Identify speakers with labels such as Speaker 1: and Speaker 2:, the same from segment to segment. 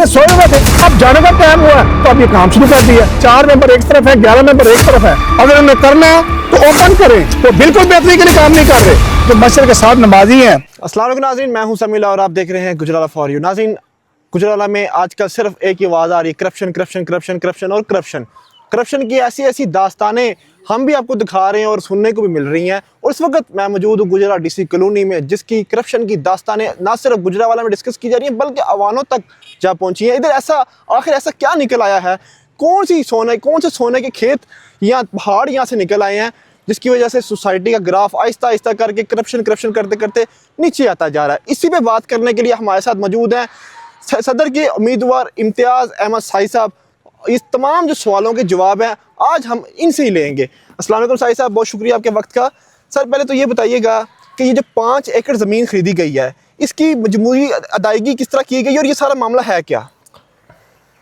Speaker 1: पहले सोए हुए थे, अब जाने का टाइम हुआ है तो अब ये काम शुरू कर दिया। 4 मेंबर एक तरफ है, 11 मेंबर एक तरफ है। अगर उन्हें करना है तो ओपन करें, तो बिल्कुल बेहतरी के लिए काम नहीं कर रहे। जो मस्जिद के साथ नमाजी हैं।
Speaker 2: अस्सलाम वालेकुम नाज़रीन, मैं हूं समीला और आप देख रहे हैं गुजराला फॉर यू। नाज़रीन, गुजराला में आजकल सिर्फ एक ही आवाज़ आ रही है, करप्शन करप्शन करप्शन करप्शन और करप्शन। करप्शन की ऐसी ऐसी दास्तानें हम भी आपको दिखा रहे हैं और सुनने को भी मिल रही हैं। और इस वक्त मैं मौजूद हूँ गुजरात डीसी कॉलोनी में, जिसकी करप्शन की दास्तानें ना सिर्फ गुजरावाला में डिस्कस की जा रही हैं बल्कि अवानों तक जा पहुँची हैं। इधर आखिर ऐसा क्या निकल आया है, कौन से सोने के खेत या पहाड़ यहाँ से निकल आए हैं, जिसकी वजह से सोसाइटी का ग्राफ आहिस्ता आहिस्ता करके करप्शन करप्शन करते करते नीचे आता जा रहा है। इसी पे बात करने के लिए हमारे साथ मौजूद हैं सदर के उम्मीदवार इम्तियाज़ अहमद साई साहब। इस तमाम जो सवालों के जवाब हैं आज हम इनसे ही लेंगे। अस्सलाम वालेकुम साई साहब, बहुत शुक्रिया आपके वक्त का। सर, पहले तो ये बताइएगा कि ये जो 5 एकड़ ज़मीन खरीदी गई है, इसकी मजमूरी अदायगी किस तरह की गई और ये सारा मामला है क्या?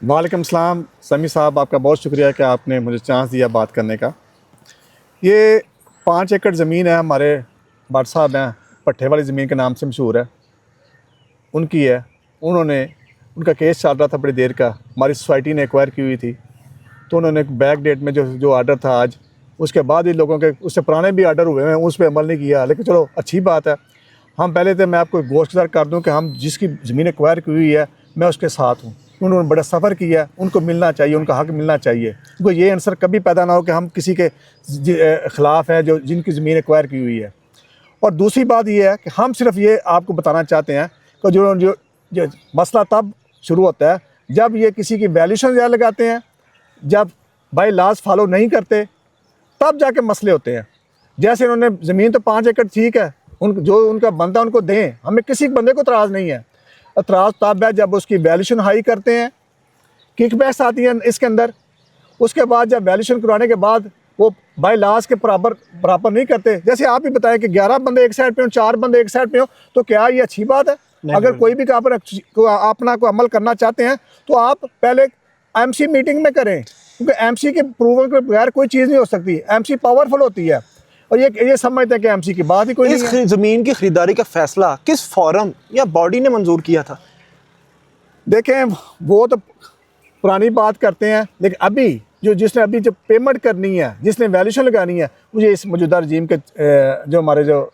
Speaker 3: वालेकुम सलाम समी साहब, आपका बहुत शुक्रिया कि आपने मुझे चांस दिया बात करने का। ये 5 एकड़ ज़मीन है, हमारे भट्ट साहब हैं, पट्टे वाली ज़मीन के नाम से मशहूर है, उनकी है। उनका केस चल रहा था बड़ी देर का, हमारी सोसाइटी ने एक्वायर की हुई थी, तो उन्होंने बैक डेट में जो आर्डर था आज, उसके बाद ही लोगों के उससे पुराने भी आर्डर हुए हैं, उस पर अमल नहीं किया। लेकिन चलो अच्छी बात है। हम पहले तो मैं आपको गोश्तदार कर दूं कि हम जिसकी ज़मीन एक्वायर की हुई है मैं उसके साथ हूँ। उन्होंने बड़ा सफ़र किया, उनको मिलना चाहिए, उनका हक़ मिलना चाहिए। उनको ये आंसर कभी पैदा ना हो कि हम किसी के ख़िलाफ़ हैं जो जिनकी ज़मीन एक्वायर की हुई है। और दूसरी बात ये है कि हम सिर्फ ये आपको बताना चाहते हैं कि जो मसला तब शुरू होता है जब ये किसी की वैल्यूशन ज़्यादा लगाते हैं, जब बाय लॉज फॉलो नहीं करते, तब जाके मसले होते हैं। जैसे उन्होंने ज़मीन तो 5 एकड़ ठीक है, जो उनका बनता उनको दें, हमें किसी बंदे को एतराज़ नहीं है। एतराज़ तब है जब उसकी वैल्यूशन हाई करते हैं, किकबैक्स आती हैं इसके अंदर। उसके बाद जब वैल्यूशन करवाने के बाद वो बाय लॉज के बराबर नहीं करते। जैसे आप ही बताएं कि 11 बंदे एक साइड पे हों, 4 बंदे एक साइड पे हों, तो क्या ये अच्छी बात है? अगर कोई भी अपना को अमल करना चाहते हैं तो आप पहले एमसी मीटिंग में करें, क्योंकि एमसी के अप्रूवल के बगैर कोई चीज़ नहीं हो सकती। एमसी पावरफुल होती है और ये समझते हैं कि एमसी की बात ही कोई नहीं है।
Speaker 2: ज़मीन की खरीदारी का फैसला किस फॉरम या बॉडी ने मंजूर किया था?
Speaker 3: देखें, वो तो पुरानी बात करते हैं, लेकिन अभी जिसने जो पेमेंट करनी है, जिसने वैल्यूशन लगानी है, मुझे इस मौजूदा रजीम के जो हमारे जो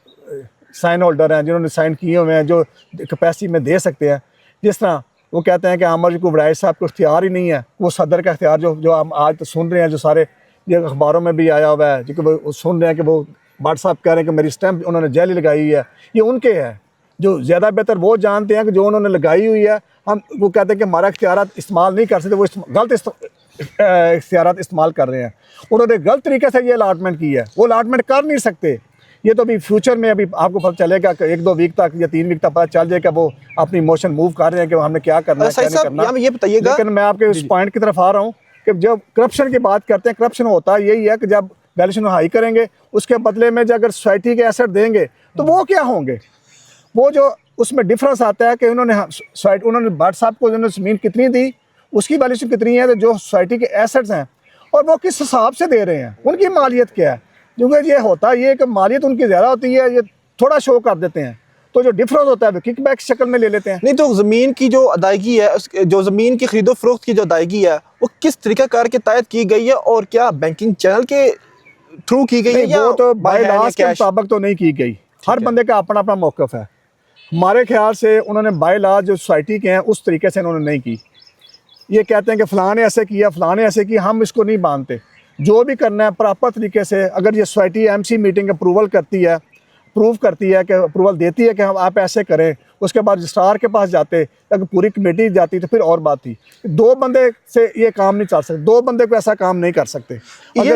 Speaker 3: साइन होल्डर हैं, जिन्होंने साइन किए हुए हैं, जो कैपेसिटी में दे सकते हैं। जिस तरह वो कहते हैं कि आमर को वड़ाई साहब को इख्तियार ही नहीं है, वो सदर का इख्तियार जो हम आज तो सुन रहे हैं, जो सारे ये अखबारों में भी आया हुआ है, जो कि वो सुन रहे हैं कि वो भट्ट साहब कह रहे हैं कि मेरी स्टैंप उन्होंने जाली लगाई हुई है, ये उनके है। जो ज़्यादा बेहतर वो जानते हैं कि जो उन्होंने लगाई हुई है, हम वो कहते हैं कि हमारा इख्तियारात इस्तेमाल नहीं कर सकते, वो गलत इख्तियारात इस्तेमाल कर रहे हैं। उन्होंने गलत तरीके से ये अलाटमेंट की है, वो अलाटमेंट कर नहीं सकते। ये तो अभी फ्यूचर में अभी आपको पता चलेगा कि 1-2 वीक तक या 3 वीक तक पता चल जाएगा वो अपनी मोशन मूव कर रहे हैं कि हमने क्या करना है, क्या नहीं करना।
Speaker 2: ये बताइएगा,
Speaker 3: लेकिन मैं आपके उस पॉइंट की तरफ आ रहा हूँ कि जब करप्शन की बात करते हैं, करप्शन होता यही है कि जब वैल्यूशन हाई करेंगे, उसके बदले में जो अगर सोसाइटी के एसेट देंगे तो वो क्या होंगे। वो जो उसमें डिफरेंस आता है कि उन्होंने भट्ट साहब को ज़मीन कितनी दी, उसकी वैल्यूशन कितनी है, तो जो सोसाइटी के एसेट्स हैं और वो किस हिसाब से दे रहे हैं, उनकी मालियत क्या है। क्योंकि ये होता है कि मालियत उनकी ज़्यादा होती है, ये थोड़ा शो कर देते हैं, तो जो डिफरेंस होता है वो किकबैक शक्ल में ले लेते हैं।
Speaker 2: नहीं तो ज़मीन की जो अदायगी है, जो ज़मीन की खरीदो फरोख्त की जो अदायगी है, वो किस तरीक़ाकार के तहत की गई है और क्या बैंकिंग चैनल के थ्रू की गई है?
Speaker 3: वो तो बाय लॉज के मुताबिक तो नहीं की गई। हर बंदे का अपना अपना मौक़िफ़ है। हमारे ख्याल से उन्होंने बाय लॉज जो सोसाइटी के हैं उस तरीके से उन्होंने नहीं की। ये कहते हैं कि फ़लाँ ने ऐसे किया, फ़लाँ ने ऐसे किया, हम इसको नहीं मानते। जो भी करना है प्रॉपर तरीके से, अगर ये सोसाइटी एमसी मीटिंग अप्रूवल करती है, कि अप्रूवल देती है कि हम आप ऐसे करें, उसके बाद रजिस्ट्रार के पास जाते, अगर पूरी कमेटी जाती तो फिर और बात थी। 2 बंदे से ये काम नहीं चल सकते, 2 बंदे को ऐसा काम नहीं कर सकते।
Speaker 2: ये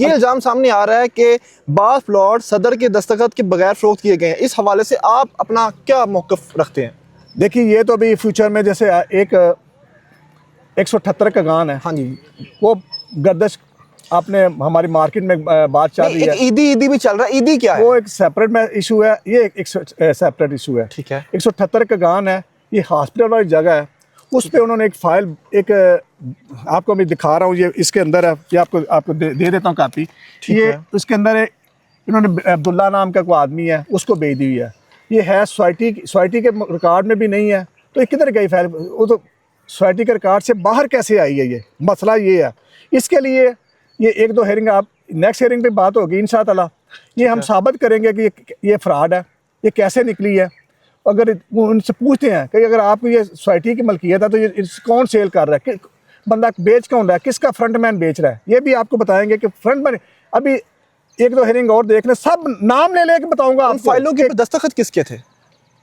Speaker 2: इल्ज़ाम सामने आ रहा है कि बाज़ प्लॉट सदर के दस्तखत के बगैर फरोख्त किए गए हैं। इस हवाले से आप अपना क्या मौक़िफ़ रखते हैं?
Speaker 3: देखिए, ये तो अभी फ्यूचर में जैसे एक 178 का गान है,
Speaker 2: हाँ जी,
Speaker 3: वो गर्दिश आपने हमारी मार्केट में बात चल रही है।
Speaker 2: ईदी भी चल रहा है। ईदी क्या है?
Speaker 3: वो एक सेपरेट में इशू है, ये एक सेपरेट इशू है।
Speaker 2: ठीक है।
Speaker 3: 178 का गान है, ये हॉस्पिटल वाली जगह है, उस पे उन्होंने एक फाइल आपको मैं दिखा रहा हूँ, ये इसके अंदर है, ये आपको दे देता हूँ कापी। ये उसके अंदर इन्होंने अब्दुल्ला नाम का कोई आदमी है, उसको भेज दी हुई है। ये है सोसाइटी के रिकॉर्ड में भी नहीं है,
Speaker 1: तो ये किधर गई फाइल? वो तो सोसाइटी के रिकॉर्ड से बाहर कैसे आई है? ये मसला ये है। इसके लिए ये 1-2 हेयरिंग, आप नेक्स्ट हेयरिंग पे बात होगी इंशाअल्लाह। ये हम साबित करेंगे कि ये फ्रॉड है, ये कैसे निकली है। अगर वो उनसे पूछते हैं कि अगर आपको ये सोसाइटी की मलकियत है तो ये कौन सेल कर रहा है, बंदा बेच कौन रहा है, किसका फ्रंट मैन बेच रहा है, ये भी आपको बताएंगे कि फ्रंट मैन। अभी 1-2 हेयरिंग और देख लें, सब नाम ले लेके बताऊंगा आपको।
Speaker 2: फाइलों के दस्तखत किसके थे?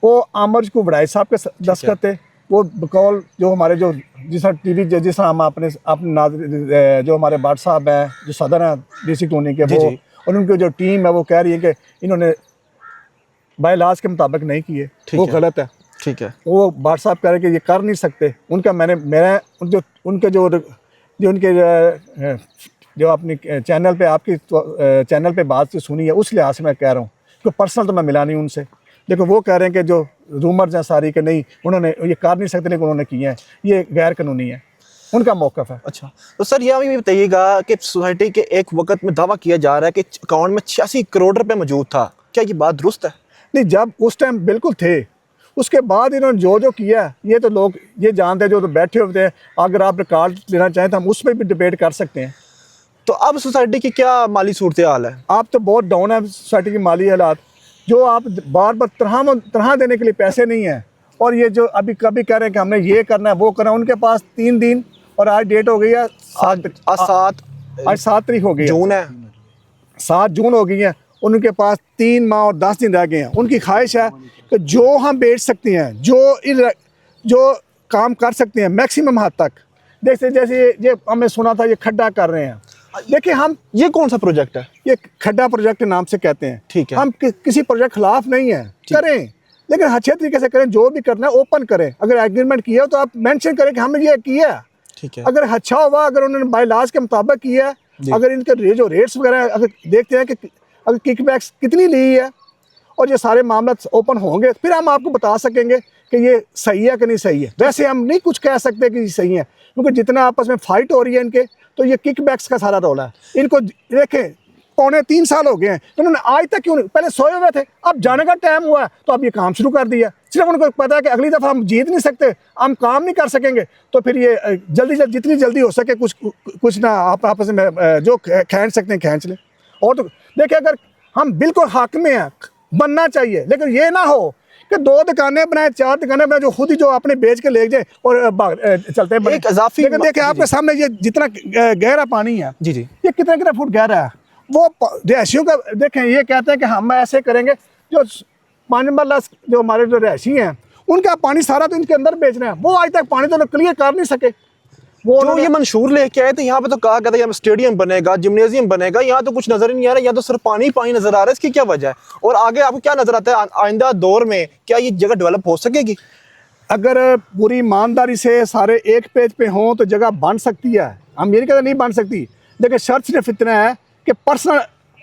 Speaker 1: वो आमर को बड़ाई साहब के दस्तखत थे। वो बकौल जो हमारे जो जिस तरह टीवी जिस तरह हम अपने जो हमारे बाट साहब हैं जो सदर हैं DC कॉलोनी के, वो और उनकी जो टीम है वो कह रही है कि इन्होंने बाय लॉज के मुताबिक नहीं किए, वो गलत है।
Speaker 2: ठीक है।
Speaker 1: वो बाट साहब कह रहे हैं कि ये कर नहीं सकते। उनका मेरा उनके जो अपनी चैनल पे आपकी चैनल पे बात सुनी है, उस लिहाज से मैं कह रहा हूँ कि पर्सनल तो मैं मिला नहीं उनसे, लेकिन वो कह रहे हैं कि जो रूमर्स हैं सारी कि नहीं उन्होंने ये कर नहीं सकते, लेकिन उन्होंने किए हैं, ये गैर कानूनी है, उनका मौक़िफ़ है।
Speaker 2: अच्छा, तो सर ये हमें भी बताइएगा कि सोसाइटी के एक वक्त में दावा किया जा रहा है कि अकाउंट में 86 करोड़ रुपए मौजूद था, क्या ये बात दुरुस्त है?
Speaker 1: नहीं, जब उस टाइम बिल्कुल थे, उसके बाद इन्होंने जो किया ये तो लोग ये जानते हैं, जो तो बैठे होते हैं। अगर आप रिकॉर्ड लेना चाहें तो हम उस पर भी डिबेट कर सकते हैं।
Speaker 2: तो अब सोसाइटी की क्या माली सूरत हाल है?
Speaker 1: आप तो बहुत डाउन है सोसाइटी की माली हालात, जो आप बार बार तनख्वाह देने के लिए पैसे नहीं हैं। और ये जो अभी कभी कह रहे हैं कि हमने ये करना है वो करना है, उनके पास 3 दिन और आज डेट हो गई है आज 7 तारीख हो गई,
Speaker 2: जून है,
Speaker 1: 7 जून हो गई है। उनके पास 3 माह और 10 दिन रह गए हैं। उनकी ख्वाहिश है कि जो हम बेच सकते हैं, जो काम कर सकते हैं मैक्सिमम हद तक। जैसे ये हमने सुना था ये खड्डा कर रहे हैं। देखिए, हम
Speaker 2: ये कौन सा प्रोजेक्ट है?
Speaker 1: ये खड्डा प्रोजेक्ट के नाम से कहते हैं।
Speaker 2: ठीक है।
Speaker 1: हम किसी प्रोजेक्ट खिलाफ नहीं है, करें, लेकिन अच्छे तरीके से करें। जो भी करना है ओपन करें। अगर एग्रीमेंट किया हो तो आप मेंशन करें कि हमने ये किया।
Speaker 2: ठीक है।
Speaker 1: अगर अच्छा हुआ, अगर उन्होंने बाय लॉज के मुताबिक किया है, अगर इनके जो रेट्स वगैरह अगर देखते हैं कि अगर किकबैक्स कितनी ली है और ये सारे मामला ओपन होंगे, फिर हम आपको बता सकेंगे कि ये सही है कि नहीं सही है। वैसे हम नहीं कुछ कह सकते कि सही है, क्योंकि जितना आपस में फाइट हो रही है इनके, तो ये किकबैक्स का सारा रोल है। इनको देखें, 3.25 साल हो गए हैं, उन्होंने आज तक क्यों नहीं, पहले सोए हुए थे, अब जाने का टाइम हुआ है तो अब ये काम शुरू कर दिया। सिर्फ उनको पता है कि अगली दफ़ा हम जीत नहीं सकते, हम काम नहीं कर सकेंगे, तो फिर ये जितनी जल्दी हो सके कुछ ना आप आपस में जो खींच सकते हैं खींच लें। और तो देखिए, अगर हम बिल्कुल हक में हैं, बनना चाहिए, लेकिन ये ना हो कि 2 दुकानें बनाए, 4 दुकानें बनाए, जो खुद ही जो अपने बेच के ले जाए और चलते हैं।
Speaker 2: एक इजाफी,
Speaker 1: लेकिन देखिए आपके सामने ये जितना गहरा पानी है,
Speaker 2: जी,
Speaker 1: ये कितना फुट गहरा है। वो रहायशियों का देखें, ये कहते हैं कि हम ऐसे करेंगे, जो 5 नंबर जो हमारे जो रहायशी हैं उनका पानी सारा तो इनके अंदर बेचना है। वो आज तक पानी तो क्लियर कर नहीं सके। वो
Speaker 2: जो ये मंशूर लेके आए थे, यहाँ पे तो कहा गया था यहाँ स्टेडियम बनेगा, जिम्नेजियम बनेगा, यहाँ तो कुछ नजर ही नहीं आ रहा, यहाँ तो सिर्फ पानी पानी नजर आ रहा है। इसकी क्या वजह है और आगे आपको क्या नजर आता है आइंदा दौर में, क्या ये जगह डेवलप हो सकेगी?
Speaker 1: अगर पूरी ईमानदारी से सारे एक पेज पे हों तो जगह बन सकती है। हम ये नहीं कहते नहीं बन सकती, लेकिन शर्त सिर्फ इतना है कि पर्सनल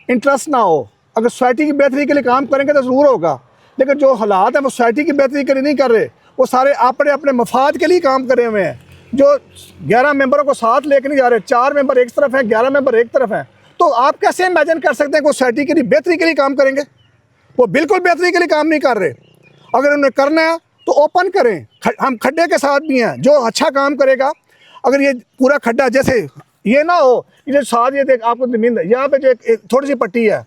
Speaker 1: इंटरेस्ट ना हो। अगर सोसाइटी की बेहतरी के लिए काम करेंगे तो ज़रूर होगा, लेकिन जो हालात हैं वो सोसाइटी की बेहतरी के लिए नहीं कर रहे, वो सारे अपने अपने मफाद के लिए काम करे हुए हैं। जो 11 मेंबरों को साथ लेकर नहीं जा रहे, 4 मेंबर एक तरफ हैं, 11 मेंबर एक तरफ हैं, तो आप कैसे इमेजिन कर सकते हैं कि वो सोसाइटी के लिए बेहतरी के लिए काम करेंगे? वो बिल्कुल बेहतरी के लिए काम नहीं कर रहे। अगर उन्हें करना है तो ओपन करें, हम खड्डे के साथ भी हैं, जो अच्छा काम करेगा। अगर ये पूरा खड्डा जैसे ये ना हो, ये साथ ये देख आपको जमीन, यहाँ पे जो थोड़ी सी पट्टी है,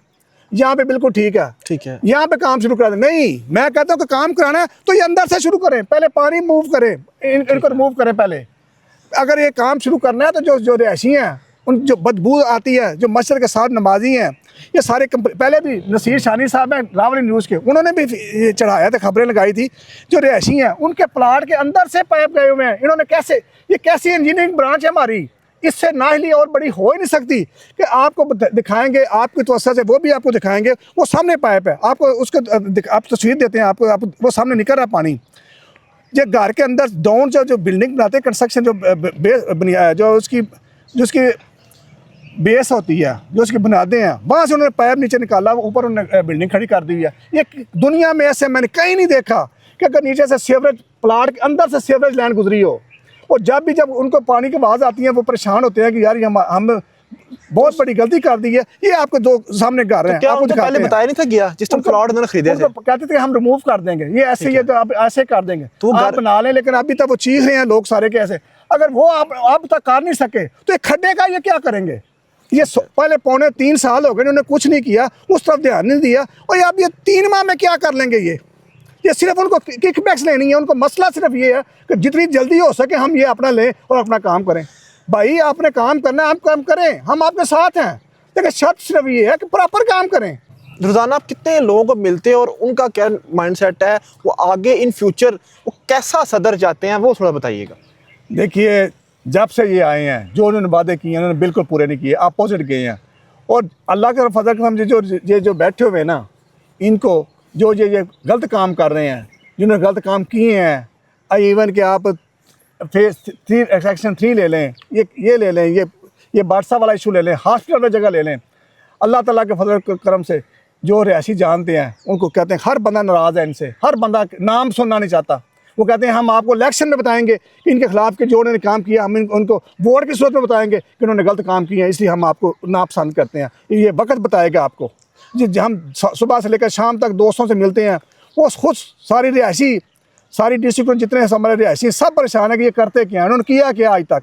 Speaker 1: यहाँ पे बिल्कुल ठीक है,
Speaker 2: ठीक है,
Speaker 1: यहाँ पे काम शुरू करा दें। नहीं, मैं कहता हूँ कि काम कराना है तो ये अंदर से शुरू करें, पहले पानी मूव करें, इनको रिमूव करें पहले। अगर ये काम शुरू करना है तो जो रहायशी हैं, उन जो बदबू आती है, जो मस्जिद के साथ नमाजी हैं, ये सारे पहले भी नसीर शानी साहब हैं रावली न्यूज़ के, उन्होंने भी चढ़ाया था, खबरें लगाई थी। जो रहायशी हैं उनके प्लाट के अंदर से पाइप गए हुए हैं। इन्होंने कैसे, ये कैसी इंजीनियरिंग ब्रांच है हमारी, इससे नाहली और बड़ी हो ही नहीं सकती कि आपको दिखाएंगे, आपकी तवज्जो से वो भी आपको दिखाएंगे। वो सामने पाइप है, आपको उसको आप तस्वीर देते हैं, आपको वो सामने निकल रहा पानी। ये घर के अंदर डाउन जो बिल्डिंग बनाते हैं, कंस्ट्रक्शन जो उसकी बेस होती है, जो उसकी बुनियादें हैं, वहाँ से उन्होंने पाइप नीचे निकाला, ऊपर उन्होंने बिल्डिंग खड़ी कर दी है। ये दुनिया में ऐसे मैंने कहीं नहीं देखा कि अगर नीचे से सीवरेज प्लाट के अंदर से सीवरेज लाइन गुजरी हो। और जब उनको पानी की आवाज़ आती है, वो परेशान होते हैं कि यार हम बहुत बड़ी गलती कर दी है। ये आपके दो सामने घर हैं,
Speaker 2: क्या
Speaker 1: आपको
Speaker 2: उनको
Speaker 1: दिखाते
Speaker 2: पहले
Speaker 1: हैं।
Speaker 2: बताया नहीं था गया जिस टाइम प्लॉट उन्होंने खरीदे थे?
Speaker 1: उनको कहते थे हम रिमूव कर देंगे, ये ऐसे ये तो आप ऐसे कर देंगे,
Speaker 2: तो
Speaker 1: आप
Speaker 2: घर-
Speaker 1: बना लें, लेकिन अभी तक वो चीख रहे हैं लोग सारे के ऐसे। अगर वो आप तक कर नहीं सके तो ये खड्डे का ये क्या करेंगे? ये पहले 3.25 साल हो गए इन्होंने कुछ नहीं किया, उस तरफ ध्यान नहीं दिया, और अब ये 3 माह में क्या कर लेंगे? ये सिर्फ उनको किकबैक्स लेनी है। उनको मसला सिर्फ ये है कि जितनी जल्दी हो सके हम ये अपना लें और अपना काम करें। भाई आपने काम करना है, आप काम करें, हम आपके साथ हैं, लेकिन शर्त सिर्फ ये है कि प्रॉपर काम करें।
Speaker 2: रोजाना आप कितने लोगों को मिलते हैं और उनका क्या माइंडसेट है, वो आगे इन फ्यूचर वो कैसा सदर चाहते हैं, वो थोड़ा बताइएगा।
Speaker 3: देखिए, जब से ये आए हैं जो उन्होंने वादे किए हैं उन्होंने बिल्कुल पूरे नहीं किए, अपोजिट गए हैं। और अल्लाह के फजल से हम जो बैठे हुए हैं ना, इनको जो ये गलत काम कर रहे हैं, जिन्होंने गलत काम किए हैं, इवन कि आप फेज 3 सेक्शन 3 ले लें, ये ले लें, ये बादशाह वाला इशू ले लें, हॉस्पिटल वाली जगह ले लें, अल्लाह ताला के फजल करम से जो रिहायशी जानते हैं उनको कहते हैं हर बंदा नाराज़ है इनसे, हर बंदा नाम सुनना नहीं चाहता। वो कहते हैं हम आपको इलेक्शन में बताएंगे कि इनके खिलाफ के जो उन्होंने काम किया, हम उनको वोट की सूरत में बताएंगे कि उन्होंने गलत काम किया है, इसलिए हम आपको नापसंद करते हैं। ये वक्त बताएगा आपको। जी, हम सुबह से लेकर शाम तक दोस्तों से मिलते हैं, वो खुद सारी रिहायशी, सारी डिस्ट्रिक्ट जितने हमारे रिहायशी सब परेशान है कि ये करते क्या हैं, उन्होंने किया क्या आज तक।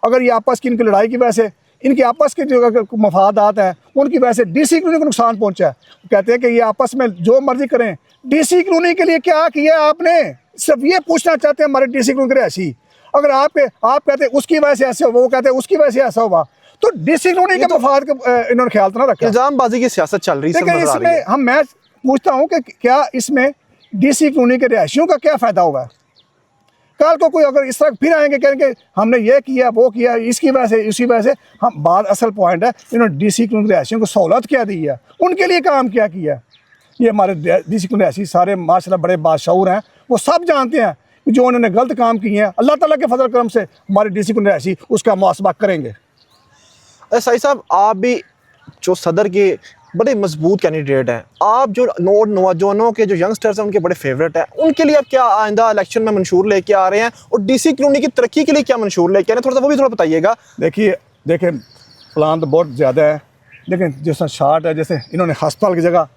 Speaker 3: अगर ये आपस की इनकी लड़ाई की वजह से, इनके आपस के जो मफादात हैं उनकी वजह से DC कॉलोनी को नुकसान पहुंचा है। कहते हैं कि ये आपस में जो मर्जी करें, DC कॉलोनी के लिए क्या किया आपने? सिर्फ ये पूछना चाहते हैं हमारे DC कॉलोनी के रिहायशी। अगर आप कहते हैं उसकी वजह से ऐसे हुआ, वो कहते हैं उसकी वजह से ऐसा हुआ, तो DC कॉलोनी के मफाद का इन्होंने ख्याल तो ना रखा।
Speaker 2: इल्जामबाजी की सियासत चल रही है,
Speaker 1: लेकिन
Speaker 2: सब नजर आ रही है।
Speaker 1: मैं पूछता हूँ कि क्या इसमें DC कॉलोनी के रिहायशियों का क्या फ़ायदा हुआ है? कल को कोई अगर इस तरह फिर आएंगे कहेंगे हमने ये किया वो किया, इसकी वजह से उसी वजह से, हम बात असल पॉइंट है इन्होंने DC कॉलोनी के रिहायशियों को सहूलत क्या दी है, उनके लिए काम क्या किया। ये हमारे DC कॉलोनी रिहायशी सारे माशाल्लाह बड़े बादशाहूर हैं, वो सब जानते हैं कि जो उन्होंने गलत काम किए हैं, अल्लाह ताला के फजल करम से हमारे DC कॉलोनी रिहायशी उसका मुआसबा करेंगे।
Speaker 2: साई साहब, आप भी जो सदर के बड़े मजबूत कैंडिडेट हैं, आप जो नौजवानों के जो यंगस्टर्स हैं उनके बड़े फेवरेट हैं, उनके लिए आप क्या आइंदा इलेक्शन में मंशूर लेके आ रहे हैं, और DC कॉलोनी की तरक्की के लिए क्या मंशूर लेके आ रहे हैं, थोड़ा सा वो भी थोड़ा बताइएगा।
Speaker 3: देखिए प्लान तो बहुत ज़्यादा है, लेकिन जैसा शार्ट है, जैसे इन्होंने हस्पताल की जगह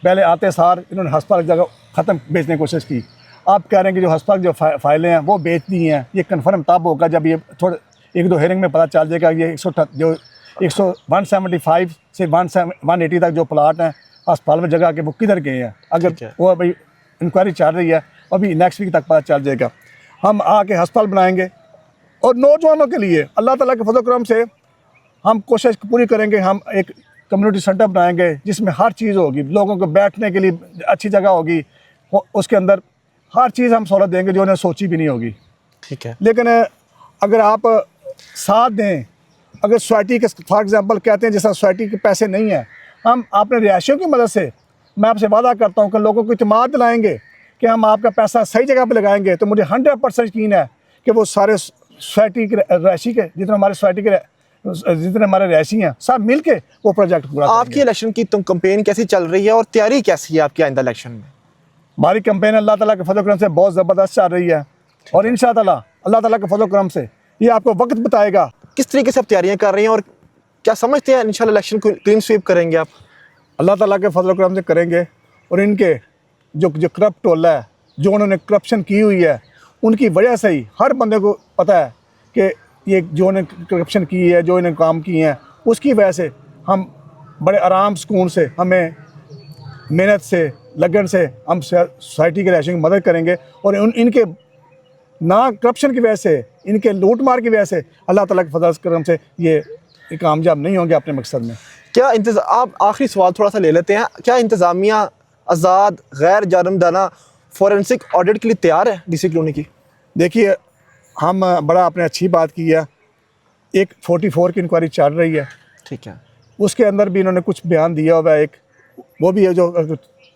Speaker 3: पहले आते सार इन्होंने हस्पताल की जगह ख़त्म बेचने की कोशिश की। आप कह रहे हैं कि जो हस्पताल जो फाइलें हैं वो बेच दी हैं, ये कन्फर्म तब होगा जब ये थोड़े 1-2 हेयरिंग में पता चल जाएगा। ये 175 से 180 तक जो प्लाट हैं अस्पताल में जगह के वो किधर गए हैं। अगर वो अभी इंक्वायरी चल रही है, अभी नेक्स्ट वीक तक पता चल जाएगा। हम आके अस्पताल बनाएंगे और नौजवानों के लिए अल्लाह ताला के फजल करम से हम कोशिश पूरी करेंगे। हम एक कम्युनिटी सेंटर बनाएंगे जिसमें हर चीज़ होगी, लोगों को बैठने के लिए अच्छी जगह होगी, उसके अंदर हर चीज़ हम सहूलत देंगे जो उन्हें सोची भी नहीं होगी।
Speaker 2: ठीक है,
Speaker 3: लेकिन अगर आप साथ दें, अगर सोसाइटी के फॉर एग्जांपल कहते हैं जैसा सोसाइटी के पैसे नहीं हैं, हम अपने रिहायशियों की मदद से, मैं आपसे वादा करता हूं कि लोगों को इत्मीनान दिलाएंगे कि हम आपका पैसा सही जगह पर लगाएंगे, तो मुझे 100% यकीन है कि वो सारे सोसाइटी के रिहायशी के जितने हमारे सोसाइटी के जितने हमारे रिहायशी हैं सब मिल के वो प्रोजेक्ट पूरा करेंगे।
Speaker 2: आपकी इलेक्शन की तुम कैंपेन कैसी चल रही है और तैयारी कैसी है आपकी आइंदा इलेक्शन में?
Speaker 3: हमारी कैंपेन अल्लाह ताला के फजल करम से बहुत ज़बरदस्त चल रही है, और इंशाअल्लाह अल्लाह ताला के फजल करम से ये आपको वक्त बताएगा।
Speaker 2: किस तरीके से आप तैयारियां कर रही हैं और क्या समझते हैं इंशाल्लाह इलेक्शन को क्लीन स्वीप करेंगे आप?
Speaker 3: अल्लाह ताला के फजल करम से करेंगे, और इनके जो करप्ट टोला है, जो उन्होंने करप्शन की हुई है, उनकी वजह से ही हर बंदे को पता है कि ये जो उन्होंने करप्शन की है, जो इन्हें काम किए हैं, उसकी वजह से हम बड़े आराम सुकून से, हमें मेहनत से, लगन से हम सोसाइटी के रिहायशियों की मदद करेंगे। और इनके ना करप्शन की वजह से, इनके लूट मार की वजह से अल्लाह ताला के फजल करम से ये कामयाब नहीं होंगे अपने मकसद में।
Speaker 2: क्या आप आखिरी सवाल थोड़ा सा ले लेते हैं, क्या इंतज़ामिया आज़ाद गैर जानबदाना फॉरेंसिक ऑडिट के लिए तैयार है DC कॉलोनी की?
Speaker 3: देखिए, हम बड़ा आपने अच्छी बात की है, एक 44 की इंक्वायरी चल रही है,
Speaker 2: ठीक है,
Speaker 3: उसके अंदर भी इन्होंने कुछ बयान दिया हुआ है, एक वो भी है जो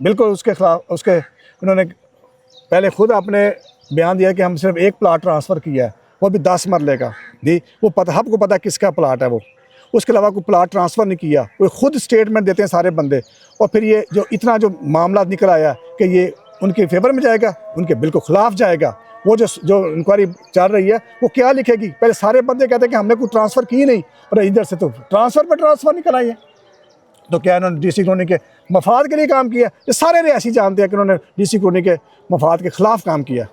Speaker 3: बिल्कुल उसके खिलाफ, उसके उन्होंने पहले खुद अपने बयान दिया कि हम सिर्फ एक प्लाट ट्रांसफ़र किया है, वो भी 10 मरले का दी, वो पता सबको पता किसका प्लाट है वो, उसके अलावा कोई प्लाट ट्रांसफ़र नहीं किया। वो खुद स्टेटमेंट देते हैं सारे बंदे, और फिर ये जो इतना जो मामला निकल आया कि ये उनके फेवर में जाएगा, उनके बिल्कुल ख़िलाफ़ जाएगा,
Speaker 1: वो जो इंक्वायरी चल रही है वो क्या लिखेगी? पहले सारे बंदे कहते हैं कि हमने कोई ट्रांसफ़र की नहीं, और इधर से तो ट्रांसफ़र पर ट्रांसफ़र निकल आई है। तो क्या इन्होंने DC कॉलोनी के मफाद के लिए काम किया? ये सारे रिहायशी जानते हैं कि उन्होंने DC कॉलोनी के मफाद के ख़िलाफ़ काम किया।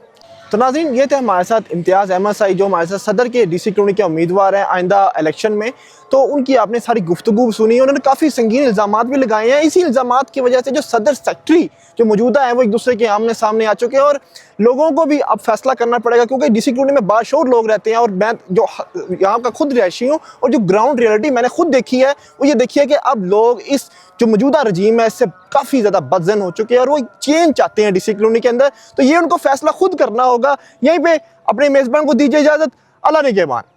Speaker 2: तो नाज़रीन, ये थे हमारे साथ इम्तियाज़ अहमद साई, जो हमारे साथ सदर के DC कॉलोनी के उम्मीदवार हैं आइंदा इलेक्शन में। तो उनकी आपने सारी गुफ्तगू सुनी, उन्होंने काफ़ी संगीन इल्ज़ामात भी लगाए हैं। इसी इल्ज़ामात की वजह से जो सदर सेक्रेटरी जो मौजूदा है वो एक दूसरे के आमने सामने आ चुके हैं, और लोगों को भी अब फैसला करना पड़ेगा, क्योंकि DC कॉलोनी में बाशऊर लोग रहते हैं। और मैं जो यहाँ का खुद रिहायशी हूँ, और जो ग्राउंड रियलिटी मैंने खुद देखी है वो ये देखी है कि अब लोग इस जो मौजूदा रजीम है इससे काफ़ी ज़्यादा बदजन हो चुके हैं, और वो चेंज चाहते हैं DC कॉलोनी के अंदर। तो ये उनको फैसला खुद करना होगा। यहीं पे अपने मेज़बान को दीजिए इजाज़त। अल्लाह निगहबान।